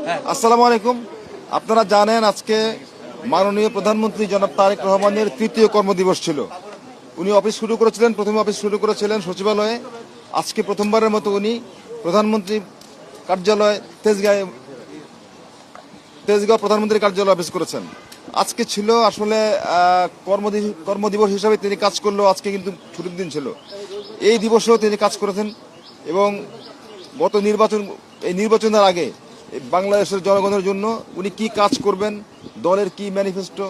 আসসালামু আলাইকুম। আপনারা জানেন আজকে মাননীয় প্রধানমন্ত্রী জনাব তারেক রহমানের তৃতীয় কর্মদিবস ছিল। উনি অফিস শুরু করেছিলেন, প্রথমে অফিস শুরু করেছিলেন সচিবালয়ে। আজকে প্রথমবারের মতো উনি প্রধানমন্ত্রী কার্যালয় তেজগাঁও প্রধানমন্ত্রী কার্যালয় অফিস করেছেন। আজকে ছিল আসলে কর্মদিবস হিসাবে তিনি কাজ করলেও আজকে কিন্তু ছুটির দিন ছিল। এই দিবসেও তিনি কাজ করেছেন এবং গত নির্বাচনের আগে বাংলাদেশের জনগণের জন্য উনি কি কাজ করবেন, দলের কি ম্যানিফেস্টো,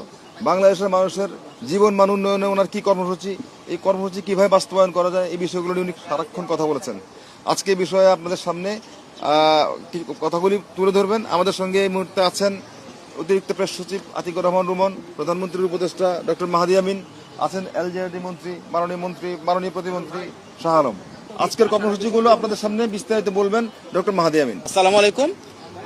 বাংলাদেশের মানুষের জীবন মান উন্নয়নে ওনার কি কর্মসূচি, এই কর্মসূচি কিভাবে বাস্তবায়ন করা যায়, এই বিষয়গুলো নিয়ে উনি সারাক্ষণ কথা বলেছেন। আজকে এই বিষয়ে আপনাদের সামনে কথাগুলি তুলে ধরবেন। আমাদের সঙ্গে এই মুহূর্তে আছেন অতিরিক্ত প্রেস সচিব আতিকুর রহমান রুমন, প্রধানমন্ত্রীর উপদেষ্টা ডক্টর মাহাদি আমিন, আছেন এলজেডি মন্ত্রী মাননীয় প্রতিমন্ত্রী শাহ আলম। আজকের কর্মসূচিগুলো আপনাদের সামনে বিস্তারিত বলবেন ডক্টর মাহাদি আমিন। আসসালামু আলাইকুম।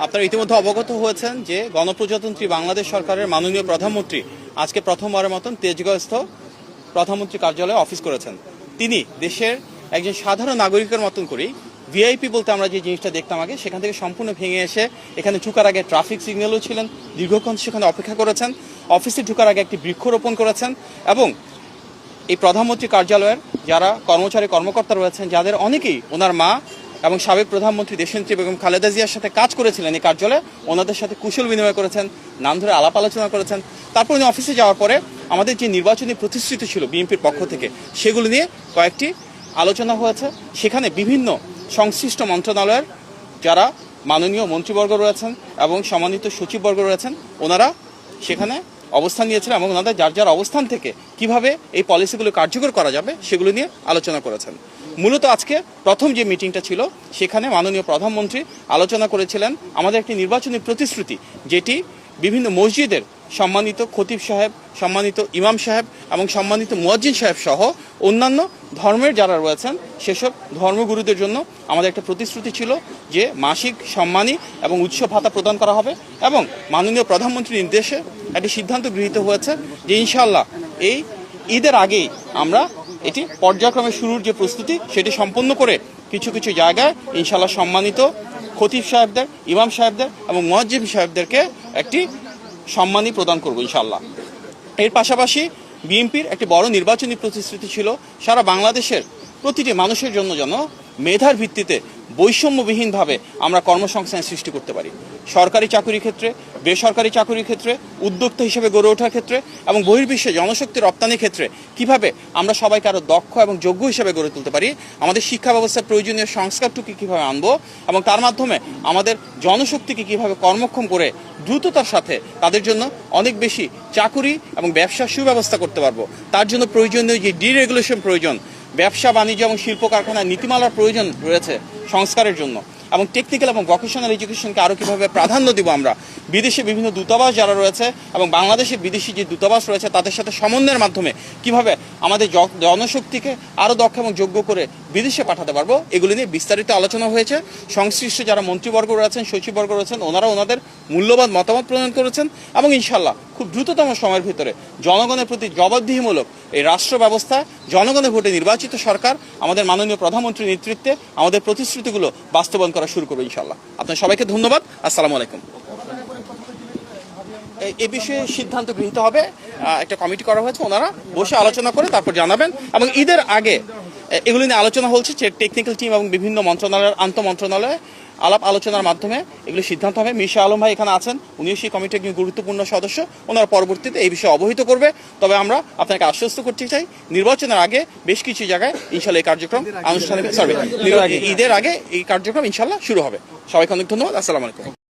আপনারা ইতিমধ্যে অবগত হয়েছেন যে গণপ্রজাতন্ত্রী বাংলাদেশ সরকারের মাননীয় প্রধানমন্ত্রী আজকে প্রথমবারের মতন তেজগাঁওস্থ প্রধানমন্ত্রী কার্যালয়ে অফিস করেছেন। তিনি দেশের একজন সাধারণ নাগরিকের মতন করেই ভিআইপি বলতে আমরা যে জিনিসটা দেখতাম আগে, সেখান থেকে সম্পূর্ণ ভেঙে এসে এখানে ঢুকার আগে ট্রাফিক সিগন্যালও ছিলেন, দীর্ঘক্ষণ সেখানে অপেক্ষা করেছেন, অফিসে ঢুকার আগে একটি বৃক্ষরোপণ করেছেন এবং এই প্রধানমন্ত্রী কার্যালয়ের যারা কর্মকর্তা রয়েছেন, যাদের অনেকেই ওনার মা এবং সাবেক প্রধানমন্ত্রী দেশনেত্রী বেগম খালেদা জিয়ার সাথে কাজ করেছিলেন এই কার্যালয়ে, ওনাদের সাথে কুশল বিনিময় করেছেন, নাম ধরে আলাপ আলোচনা করেছেন। তারপর উনি অফিসে যাওয়ার পরে আমাদের যে নির্বাচনী প্রতিশ্রুতি ছিল বিএনপির পক্ষ থেকে, সেগুলো নিয়ে কয়েকটি আলোচনা হয়েছে। সেখানে বিভিন্ন সংশ্লিষ্ট মন্ত্রণালয়ের যারা মাননীয় মন্ত্রীবর্গ রয়েছেন এবং সম্মানিত সচিববর্গ রয়েছেন, ওনারা সেখানে অবস্থান নিয়েছিলেন এবং ওনাদের যার অবস্থান থেকে কিভাবে এই পলিসিগুলো কার্যকর করা যাবে সেগুলো নিয়ে আলোচনা করেছেন। মূলত আজকে প্রথম যে মিটিংটা ছিল সেখানে মাননীয় প্রধানমন্ত্রী আলোচনা করেছিলেন আমাদের একটি নির্বাচনী প্রতিশ্রুতি, যেটি বিভিন্ন মসজিদের সম্মানিত খতিব সাহেব, সম্মানিত ইমাম সাহেব এবং সম্মানিত মুয়াজ্জিন সাহেব সহ অন্যান্য ধর্মের যারা রয়েছেন সেসব ধর্মগুরুদের জন্য আমাদের একটা প্রতিশ্রুতি ছিল যে মাসিক সম্মানী এবং উৎসব ভাতা প্রদান করা হবে। এবং মাননীয় প্রধানমন্ত্রীর নির্দেশে একটি সিদ্ধান্ত গৃহীত হয়েছে যে ইনশাআল্লাহ এই ঈদের আগেই আমরা এটি পর্যায়ক্রমে শুরুর যে প্রস্তুতি সেটি সম্পন্ন করে কিছু কিছু জায়গায় ইনশাআল্লাহ সম্মানিত খতিব সাহেবদের, ইমাম সাহেবদের এবং মুয়াজ্জিন সাহেবদেরকে একটি সম্মানী প্রদান করব ইনশাআল্লাহ। এর পাশাপাশি বিএনপির একটি বড় নির্বাচনী প্রতিশ্রুতি ছিল সারা বাংলাদেশের প্রতিটি মানুষের জন্য যেন মেধার ভিত্তিতে বৈষম্যবিহীনভাবে আমরা কর্মসংস্থান সৃষ্টি করতে পারি। সরকারি চাকুরির ক্ষেত্রে, বেসরকারি চাকুরির ক্ষেত্রে, উদ্যোক্তা হিসেবে গড়ে ওঠার ক্ষেত্রে এবং বহির্বিশ্বে জনশক্তি রপ্তানির ক্ষেত্রে কিভাবে আমরা সবাইকে আরও দক্ষ এবং যোগ্য হিসেবে গড়ে তুলতে পারি, আমাদের শিক্ষা ব্যবস্থার প্রয়োজনীয় সংস্কারটুকু কীভাবে আনবো এবং তার মাধ্যমে আমাদের জনশক্তিকে কীভাবে কর্মক্ষম করে দ্রুততার সাথে তাদের জন্য অনেক বেশি চাকুরি এবং ব্যবসার সুব্যবস্থা করতে পারবো। তার জন্য প্রয়োজনীয় যে ডিরেগুলেশন প্রয়োজন, ব্যবসা বাণিজ্য এবং শিল্প কারখানার নীতিমালার প্রয়োজন রয়েছে সংস্কারের জন্য, এবং টেকনিক্যাল এবং ভোকেশনাল এডুকেশনকে আরও কীভাবে প্রাধান্য দিব আমরা, বিদেশে বিভিন্ন দূতাবাস যারা রয়েছে এবং বাংলাদেশে বিদেশি যে দূতাবাস রয়েছে তাদের সাথে সমন্বয়ের মাধ্যমে কিভাবে আমাদের জনশক্তিকে আরও দক্ষ এবং যোগ্য করে বিদেশে পাঠাতে পারবো, এগুলি নিয়ে বিস্তারিত আলোচনা হয়েছে। সংশ্লিষ্ট যারা মন্ত্রীবর্গ রয়েছেন, সচিববর্গ রয়েছেন, ওনারা ওনাদের মূল্যবান মতামত প্রদান করেছেন এবং ইনশাআল্লাহ খুব দ্রুততম সময়ের ভিতরে জনগণের প্রতি জবাবদিহিমূলক এই রাষ্ট্র ব্যবস্থা, জনগণের ভোটে নির্বাচিত সরকার আমাদের মাননীয় প্রধানমন্ত্রীর নেতৃত্বে আমাদের প্রতিশ্রুতিগুলো বাস্তবায়ন করা শুরু করবো ইনশাআল্লাহ। আপনার সবাইকে ধন্যবাদ। আসসালামু আলাইকুম। এই বিষয়ে সিদ্ধান্ত গৃহীত হবে, একটা কমিটি করা হয়েছে, ওনারা বসে আলোচনা করে তারপর জানাবেন এবং ঈদের আগে এগুলি নিয়ে আলোচনা হচ্ছে টেকনিক্যাল টিম এবং বিভিন্ন মন্ত্রণালয়ের আন্তঃমন্ত্রণালয়ে আলাপ আলোচনার মাধ্যমে এগুলি সিদ্ধান্ত হবে। মির শাহ আলম ভাই এখানে আছেন, উনিও সেই কমিটির একজন গুরুত্বপূর্ণ সদস্য, ওনারা পরবর্তীতে এই বিষয়ে অবহিত করবে। তবে আমরা আপনাকে আশ্বস্ত করতে চাই নির্বাচনের আগে বেশ কিছু জায়গায় ইনশাল্লাহ এই কার্যক্রম ঈদের আগে এই কার্যক্রম ইনশাল্লাহ শুরু হবে। সবাইকে অনেক ধন্যবাদ। আসসালামু আলাইকুম।